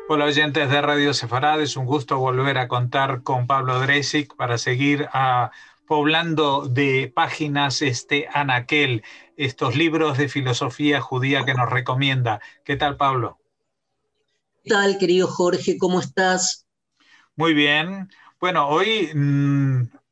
Hola oyentes de Radio Sefarad, es un gusto volver a contar con Pablo Dresik para seguir poblando de páginas este anaquel, estos libros de filosofía judía que nos recomienda. ¿Qué tal, Pablo? ¿Qué tal, querido Jorge? ¿Cómo estás? Muy bien. Bueno, hoy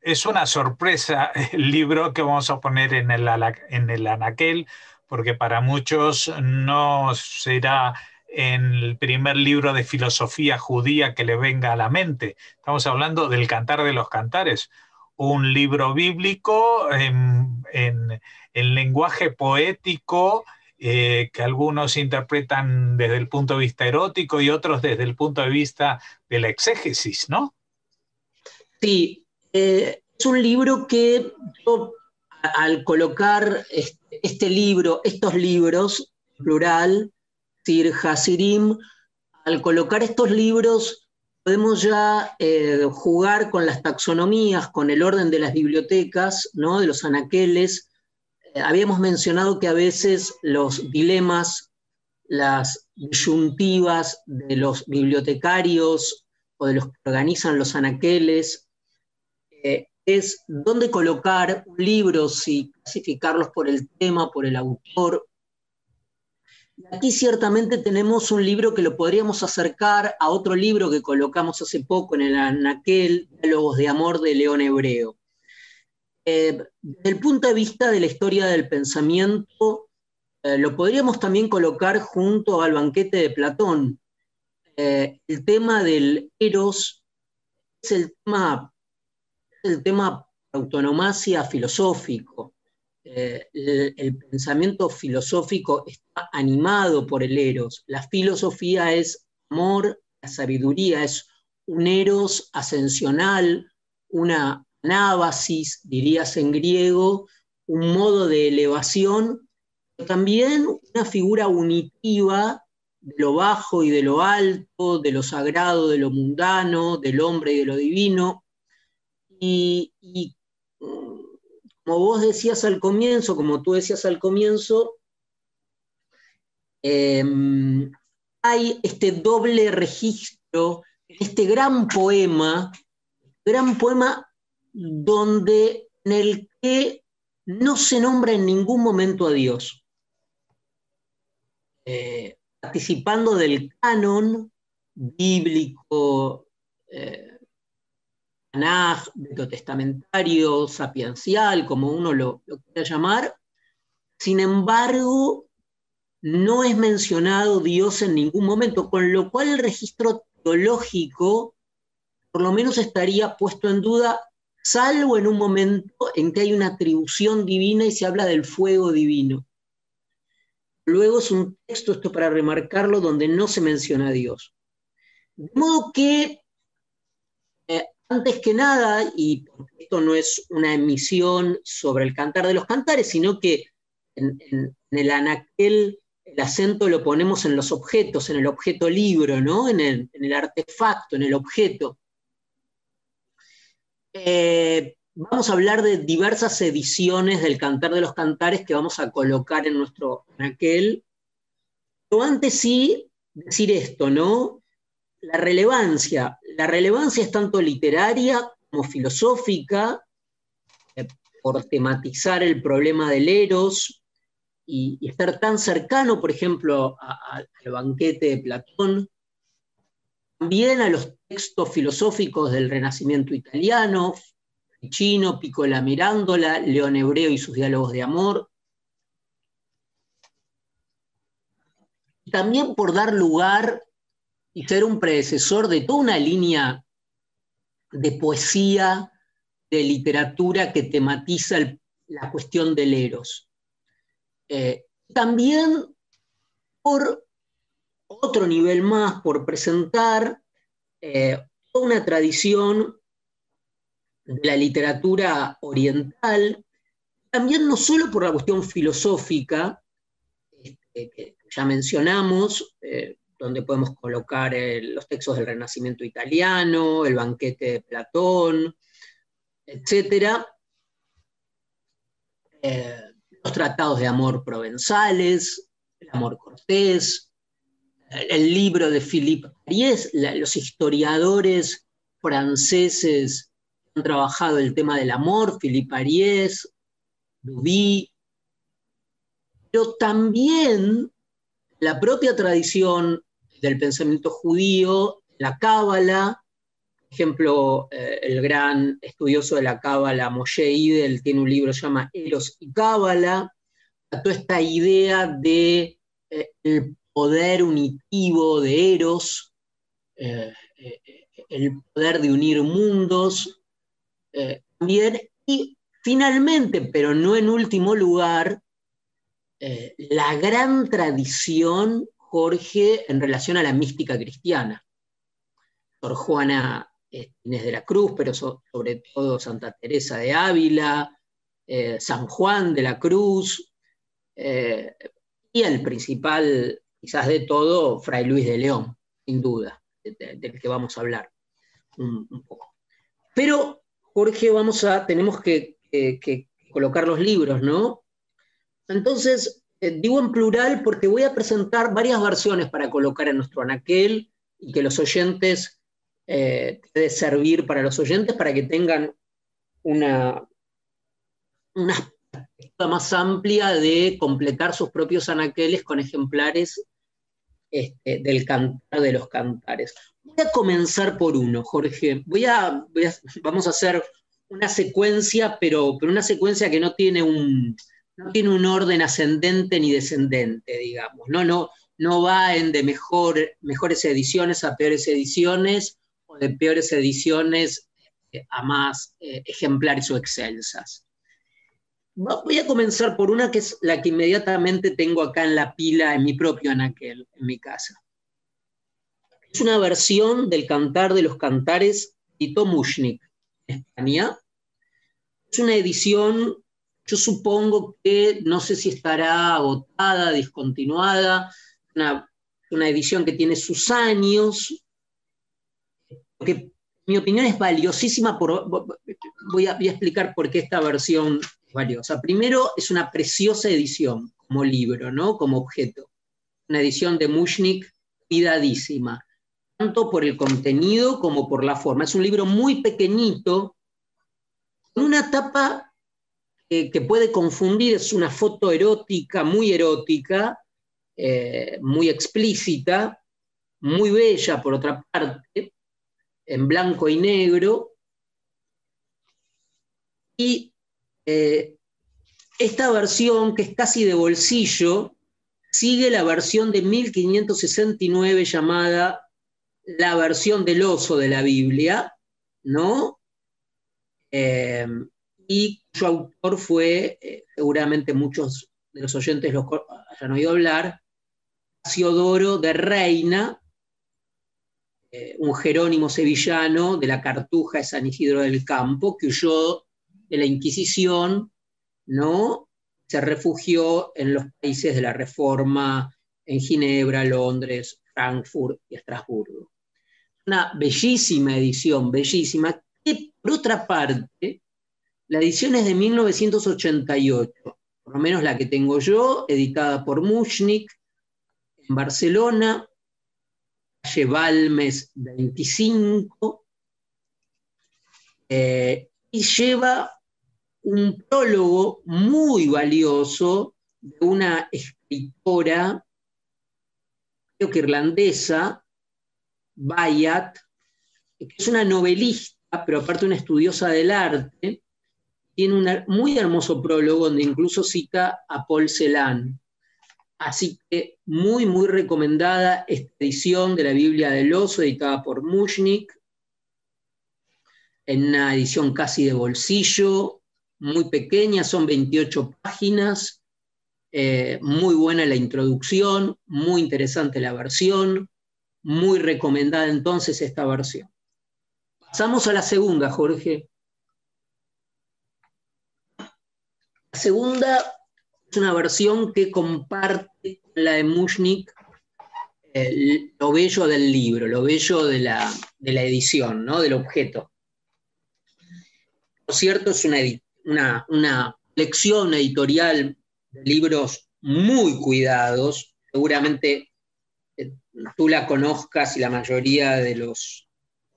es una sorpresa el libro que vamos a poner en el anaquel, porque para muchos no será el primer libro de filosofía judía que le venga a la mente. Estamos hablando del Cantar de los Cantares, un libro bíblico en lenguaje poético, que algunos interpretan desde el punto de vista erótico y otros desde el punto de vista de la exégesis, ¿no? Sí, es un libro que yo, al colocar este libro, estos libros, plural, Sir Hasirim, al colocar estos libros podemos ya jugar con las taxonomías, con el orden de las bibliotecas, ¿no? De los anaqueles. Habíamos mencionado que a veces los dilemas, las disyuntivas de los bibliotecarios o de los que organizan los anaqueles, es dónde colocar un libro, si clasificarlos por el tema, por el autor. Aquí ciertamente tenemos un libro que lo podríamos acercar a otro libro que colocamos hace poco en el anaquel, Diálogos de Amor de León Hebreo. Desde el punto de vista de la historia del pensamiento, lo podríamos también colocar junto al banquete de Platón. El tema del eros es el tema autonomacia filosófico. El pensamiento filosófico está animado por el eros. La filosofía es amor, la sabiduría es un eros ascensional, una anábasis, dirías en griego, un modo de elevación, pero también una figura unitiva de lo bajo y de lo alto, de lo sagrado, de lo mundano, del hombre y de lo divino. Y como vos decías al comienzo, como tú decías al comienzo, eh, hay este doble registro, este gran poema donde en el que no se nombra en ningún momento a Dios, participando del canon bíblico, Tanaj, veterotestamentario, sapiencial, como uno lo quiera llamar. Sin embargo, no es mencionado Dios en ningún momento, con lo cual el registro teológico por lo menos estaría puesto en duda, salvo en un momento en que hay una atribución divina y se habla del fuego divino. Luego es un texto, esto para remarcarlo, donde no se menciona a Dios. De modo que, antes que nada, y esto no es una emisión sobre el Cantar de los Cantares, sino que en el anaquel el acento lo ponemos en los objetos, en el objeto libro, ¿no? En el artefacto, en el objeto. Vamos a hablar de diversas ediciones del Cantar de los Cantares que vamos a colocar en nuestro anaquel. Pero antes sí, decir esto, ¿no? La relevancia es tanto literaria como filosófica, eh, por tematizar el problema del eros y estar tan cercano, por ejemplo, al banquete de Platón, también a los textos filosóficos del Renacimiento italiano, Ficino, Piccola Mirandola, León Hebreo y sus diálogos de amor. Y también por dar lugar y ser un predecesor de toda una línea de poesía, de literatura que tematiza la cuestión del eros. También por otro nivel más, por presentar toda una tradición de la literatura oriental, también no solo por la cuestión filosófica, que ya mencionamos, donde podemos colocar los textos del Renacimiento italiano, el banquete de Platón, etcétera, los tratados de amor provenzales, el amor cortés, el libro de Philippe Ariès, los historiadores franceses han trabajado el tema del amor, Philippe Ariès, Duby, pero también la propia tradición del pensamiento judío, la Cábala, por ejemplo, el gran estudioso de la Cábala, Moshe Idel, tiene un libro que se llama Eros y Cábala, toda esta idea de el poder unitivo de Eros, el poder de unir mundos, también, y finalmente, pero no en último lugar, la gran tradición, Jorge, en relación a la mística cristiana. Sor Juana Inés de la Cruz, pero sobre todo Santa Teresa de Ávila, San Juan de la Cruz, y el principal, quizás de todo, Fray Luis de León, sin duda, del que vamos a hablar un poco. Pero, Jorge, tenemos que colocar los libros, ¿no? Entonces, digo en plural porque voy a presentar varias versiones para colocar en nuestro anaquel y que los oyentes, puede servir para los oyentes para que tengan una perspectiva más amplia de completar sus propios anaqueles con ejemplares del Cantar de los Cantares. Voy a comenzar por uno, Jorge. Vamos a hacer una secuencia, pero una secuencia que no tiene un orden ascendente ni descendente, digamos. No va de mejores ediciones a peores ediciones, o de peores ediciones a más ejemplares o excelsas. Voy a comenzar por una que es la que inmediatamente tengo acá en la pila, en mi propio anaquel, en mi casa. Es una versión del Cantar de los Cantares Tito Mushnik, en España. Es una edición, yo supongo que no sé si estará agotada, discontinuada, una edición que tiene sus años, porque en mi opinión es valiosísima. Voy a explicar por qué esta versión es valiosa. Primero, es una preciosa edición como libro, ¿no? Como objeto. Una edición de Mushnik cuidadísima, tanto por el contenido como por la forma. Es un libro muy pequeñito, con una tapa que puede confundir. Es una foto erótica, muy explícita, muy bella por otra parte, en blanco y negro. Y esta versión, que es casi de bolsillo, sigue la versión de 1569 llamada la versión del oso de la Biblia, ¿no? Y cuyo autor fue, seguramente muchos de los oyentes lo hayan oído hablar, Casiodoro de Reina, un jerónimo sevillano de la Cartuja de San Isidro del Campo, que huyó de la Inquisición, ¿no? Se refugió en los países de la Reforma, en Ginebra, Londres, Frankfurt y Estrasburgo. Una bellísima edición, bellísima, que por otra parte, la edición es de 1988, por lo menos la que tengo yo, editada por Mushnik, en Barcelona, calle Balmes 25, y lleva un prólogo muy valioso de una escritora, creo que irlandesa, Bayat, que es una novelista, pero aparte una estudiosa del arte. Tiene un muy hermoso prólogo donde incluso cita a Paul Celan. Así que muy, muy recomendada esta edición de la Biblia del Oso, editada por Mushnik, en una edición casi de bolsillo, muy pequeña, son 28 páginas, muy buena la introducción, muy interesante la versión, muy recomendada entonces esta versión. Pasamos a la segunda, Jorge. La segunda es una versión que comparte con la de Mushnik lo bello del libro, lo bello de la edición, ¿no? Del objeto. Por cierto, es una colección editorial de libros muy cuidados. Seguramente tú la conozcas y la mayoría de los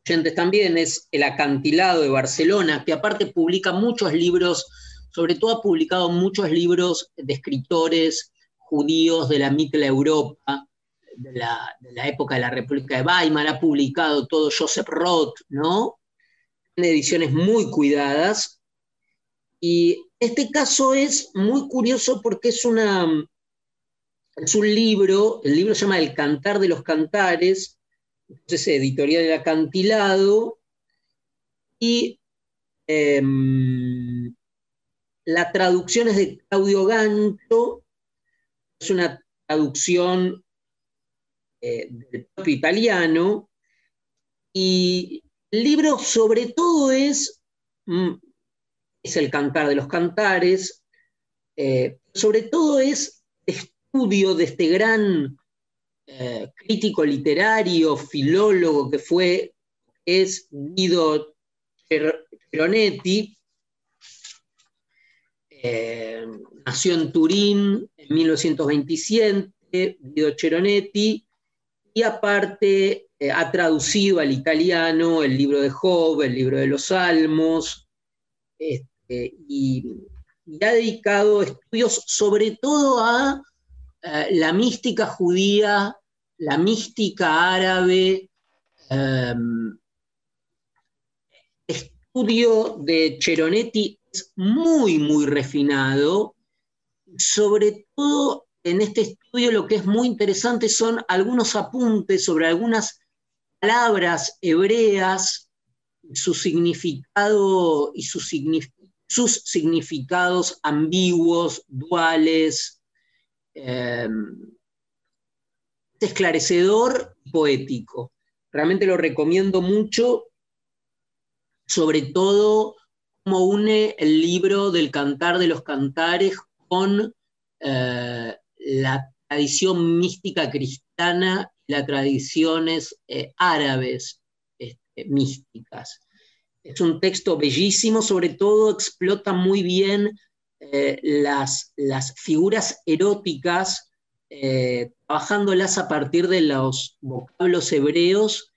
oyentes también, es El Acantilado de Barcelona, que aparte publica muchos libros, sobre todo ha publicado muchos libros de escritores judíos de la Mitla Europa, de la época de la República de Weimar, ha publicado todo Joseph Roth, ¿no? En ediciones muy cuidadas. Y este caso es muy curioso porque es un libro, el libro se llama El Cantar de los Cantares, entonces editorial del Acantilado, y la traducción es de Claudio Gancho, es una traducción del propio italiano, y el libro sobre todo es El Cantar de los Cantares, sobre todo es estudio de este gran crítico literario, filólogo es Guido Ceronetti. Nació en Turín en 1927, Guido Ceronetti, y aparte ha traducido al italiano el libro de Job, el libro de los Salmos, y ha dedicado estudios sobre todo a la mística judía, la mística árabe. El estudio de Ceronetti es muy, muy refinado. Sobre todo en este estudio lo que es muy interesante son algunos apuntes sobre algunas palabras hebreas, su significado y sus significados ambiguos, duales. Es esclarecedor y poético. Realmente lo recomiendo mucho, sobre todo cómo une el libro del Cantar de los Cantares con la tradición mística cristiana y las tradiciones árabes místicas. Es un texto bellísimo, sobre todo explota muy bien las figuras eróticas, trabajándolas a partir de los vocablos hebreos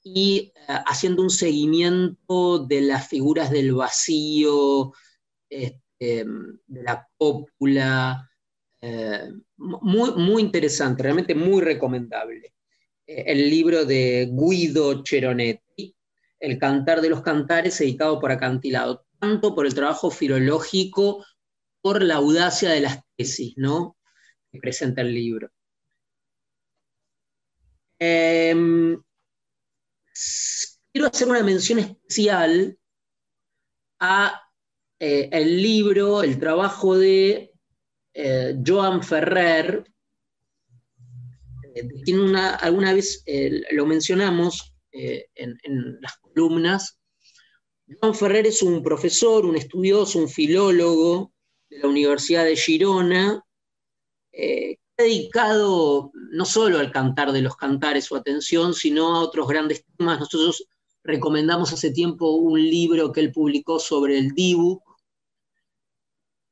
y haciendo un seguimiento de las figuras del vacío, de la cópula. Muy, muy interesante, realmente muy recomendable. El libro de Guido Ceronetti, El Cantar de los Cantares, editado por Acantilado, tanto por el trabajo filológico, por la audacia de las tesis, ¿no?, que presenta el libro. Quiero hacer una mención especial a el libro, el trabajo de Joan Ferrer, alguna vez lo mencionamos en las columnas. Joan Ferrer es un profesor, un estudioso, un filólogo de la Universidad de Girona, ha dedicado no solo al Cantar de los Cantares su atención, sino a otros grandes temas. Nosotros recomendamos hace tiempo un libro que él publicó sobre el Dibuk,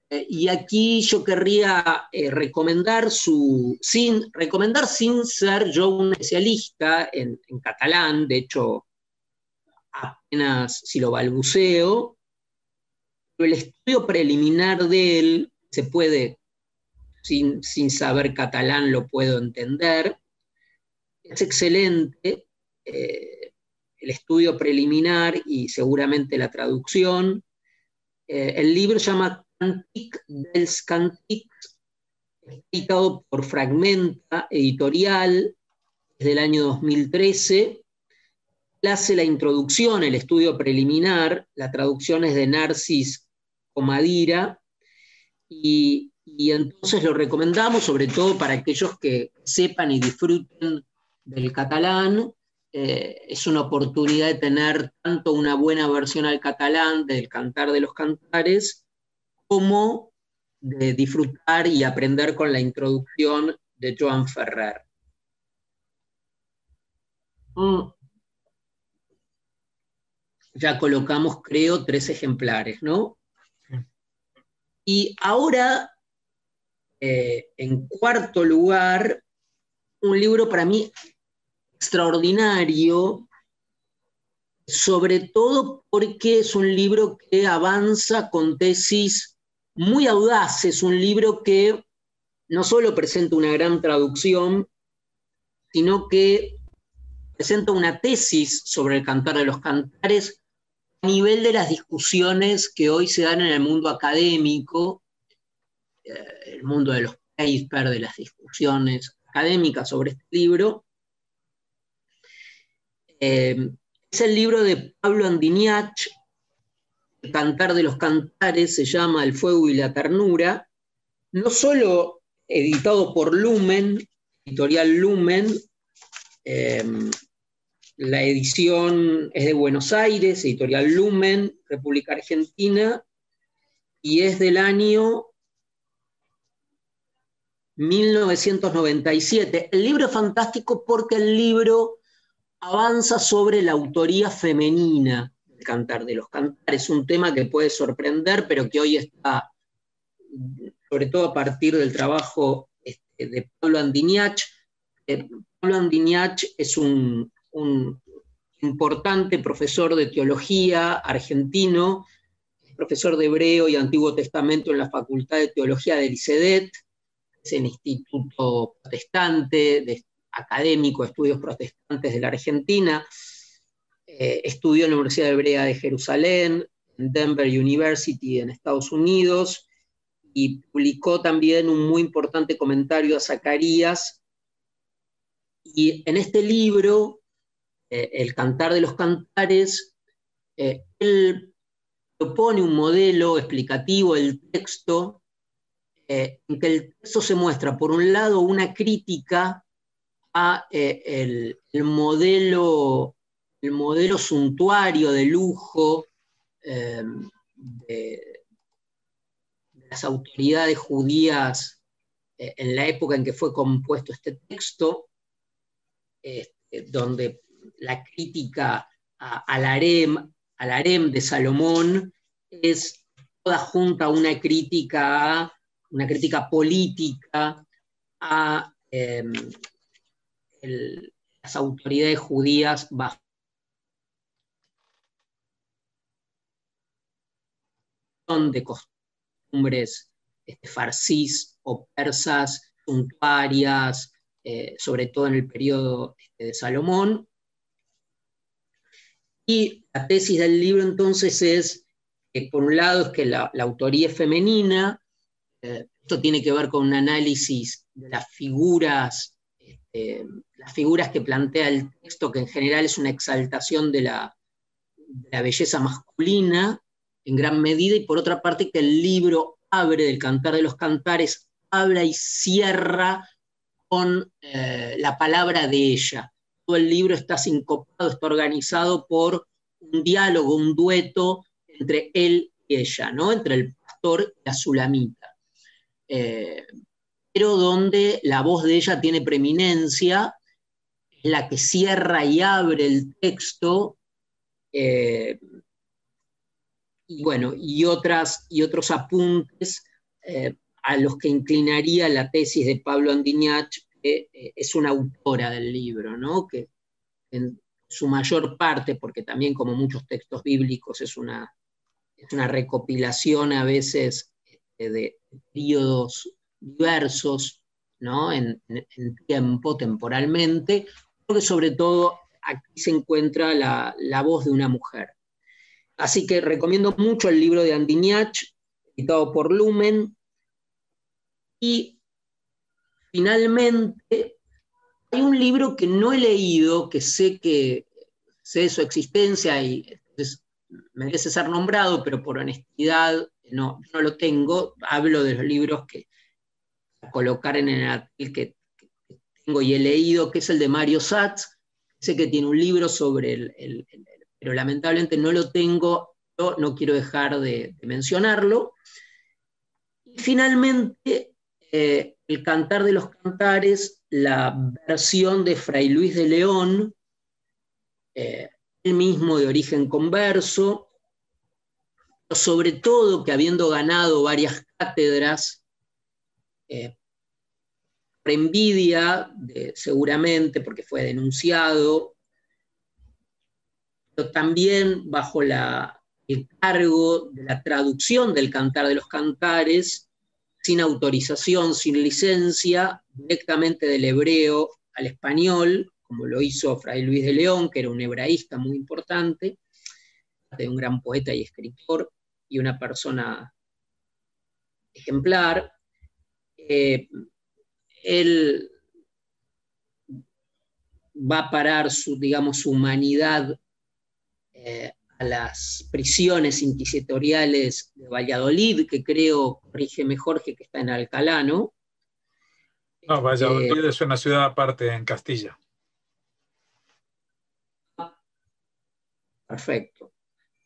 y aquí yo querría recomendar sin ser yo un especialista en catalán, de hecho apenas si lo balbuceo, pero el estudio preliminar de él se puede, sin saber catalán lo puedo entender, es excelente, el estudio preliminar y seguramente la traducción. El libro se llama Càntic dels Càntics, editado por Fragmenta Editorial desde el año 2013. Hace la introducción, el estudio preliminar, la traducción es de Narcis Comadira, y entonces lo recomendamos, sobre todo para aquellos que sepan y disfruten del catalán. Es una oportunidad de tener tanto una buena versión al catalán del Cantar de los Cantares, como de disfrutar y aprender con la introducción de Joan Ferrer. Ya colocamos, creo, 3 ejemplares, ¿no? Sí. Y ahora, en cuarto lugar, un libro para mí extraordinario, sobre todo porque es un libro que avanza con tesis muy audaces, un libro que no solo presenta una gran traducción, sino que presenta una tesis sobre el Cantar de los Cantares a nivel de las discusiones que hoy se dan en el mundo académico, el mundo de los papers, de las discusiones académicas sobre este libro. Es el libro de Pablo Andiñach, El Cantar de los Cantares, se llama El fuego y la ternura, no solo editado por Lumen, editorial Lumen, la edición es de Buenos Aires, editorial Lumen, República Argentina, y es del año 1997. El libro es fantástico porque el libro avanza sobre la autoría femenina del Cantar de los Cantares, un tema que puede sorprender, pero que hoy está, sobre todo a partir del trabajo de Pablo Andiñach. Pablo Andiñach es un importante profesor de teología argentino, profesor de hebreo y Antiguo Testamento en la Facultad de Teología del ICEDET, es el instituto protestante, académico de estudios protestantes de la Argentina. Estudió en la Universidad Hebrea de Jerusalén, en Denver University en Estados Unidos, y publicó también un muy importante comentario a Zacarías. Y en este libro, El Cantar de los Cantares, él propone un modelo explicativo del texto, en que el texto se muestra, por un lado, una crítica a el modelo suntuario de lujo de las autoridades judías en la época en que fue compuesto este texto, donde la crítica al harem de Salomón es toda junta a una crítica política a las autoridades judías bajo de costumbres farsis o persas, suntuarias, sobre todo en el periodo de Salomón. Y la tesis del libro entonces es que por un lado es que la autoría es femenina, esto tiene que ver con un análisis de las figuras que plantea el texto, que en general es una exaltación de la belleza masculina en gran medida, y por otra parte que el libro abre del Cantar de los Cantares, habla y cierra con la palabra de ella. Todo el libro está sincopado, está organizado por un diálogo, un dueto entre él y ella, ¿no? Entre el pastor y la sulamita. Pero donde la voz de ella tiene preeminencia, es la que cierra y abre el texto, y bueno, y otros apuntes a los que inclinaría la tesis de Pablo Andiñach, que es una autora del libro, ¿no? Que en su mayor parte, porque también como muchos textos bíblicos es una recopilación a veces de periodos diversos, ¿no? en tiempo, temporalmente, porque sobre todo aquí se encuentra la voz de una mujer. Así que recomiendo mucho el libro de Andiñach, editado por Lumen. Y finalmente hay un libro que no he leído, que sé de su existencia y merece ser nombrado, pero por honestidad no lo tengo. Hablo de los libros que a colocar en el artículo que tengo y he leído, que es el de Mario Satz. Sé que tiene un libro sobre pero lamentablemente no lo tengo, no quiero dejar de mencionarlo. Y finalmente, El Cantar de los Cantares, la versión de Fray Luis de León, él mismo de origen converso, pero sobre todo que habiendo ganado varias cátedras, por envidia, seguramente porque fue denunciado, pero también bajo el cargo de la traducción del Cantar de los Cantares, sin autorización, sin licencia, directamente del hebreo al español, como lo hizo Fray Luis de León, que era un hebraísta muy importante, de un gran poeta y escritor, y una persona ejemplar. Él va a parar su humanidad a las prisiones inquisitoriales de Valladolid, que creo, corrígeme Jorge, que está en Alcalá, ¿no? No, Valladolid es una ciudad aparte en Castilla. Perfecto.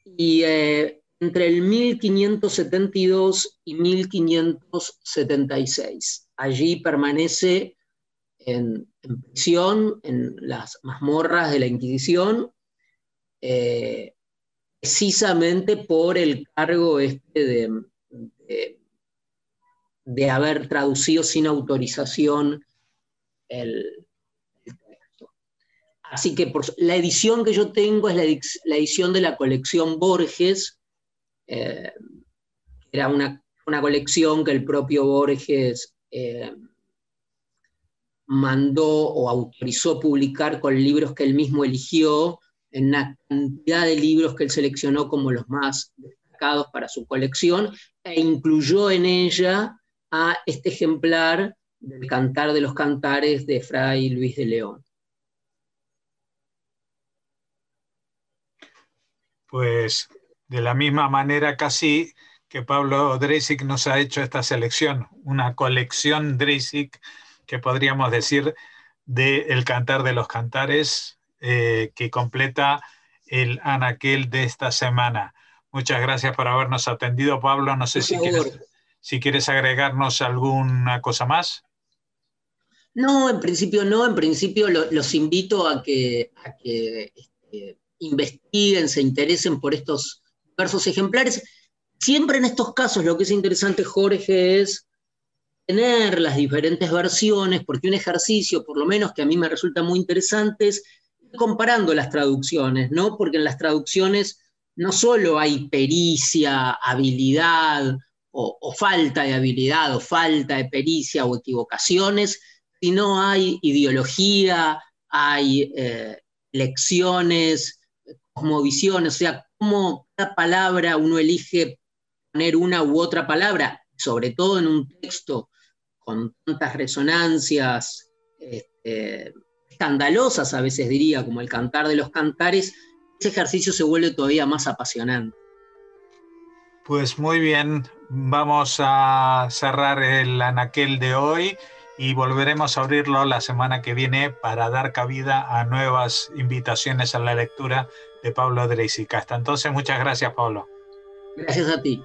Y entre el 1572 y 1576, allí permanece en prisión, en las mazmorras de la Inquisición, precisamente por el cargo de haber traducido sin autorización el texto. Así que la edición que yo tengo es la edición de la colección Borges, era una colección que el propio Borges mandó o autorizó publicar con libros que él mismo eligió, en una cantidad de libros que él seleccionó como los más destacados para su colección, e incluyó en ella a este ejemplar del Cantar de los Cantares de Fray Luis de León. Pues de la misma manera casi que Pablo Dreisig nos ha hecho esta selección, una colección Dreisig, que podríamos decir del Cantar de los Cantares, que completa el anaquel de esta semana. Muchas gracias por habernos atendido, Pablo. No sé si quieres agregarnos alguna cosa más. No, en principio no. En principio los invito a que investiguen, se interesen por estos diversos ejemplares. Siempre en estos casos lo que es interesante, Jorge, es tener las diferentes versiones, porque un ejercicio, por lo menos que a mí me resulta muy interesante, es comparando las traducciones, ¿no? Porque en las traducciones no solo hay pericia, habilidad, o falta de habilidad, o falta de pericia, o equivocaciones, sino hay ideología, hay lecciones, cosmovisiones, o sea, cómo cada palabra uno elige poner una u otra palabra, sobre todo en un texto con tantas resonancias escandalosas, a veces diría, como el Cantar de los Cantares, ese ejercicio se vuelve todavía más apasionante. Pues muy bien, vamos a cerrar el anaquel de hoy y volveremos a abrirlo la semana que viene para dar cabida a nuevas invitaciones a la lectura de Pablo Dreisig. Hasta entonces, muchas gracias, Pablo. Gracias a ti.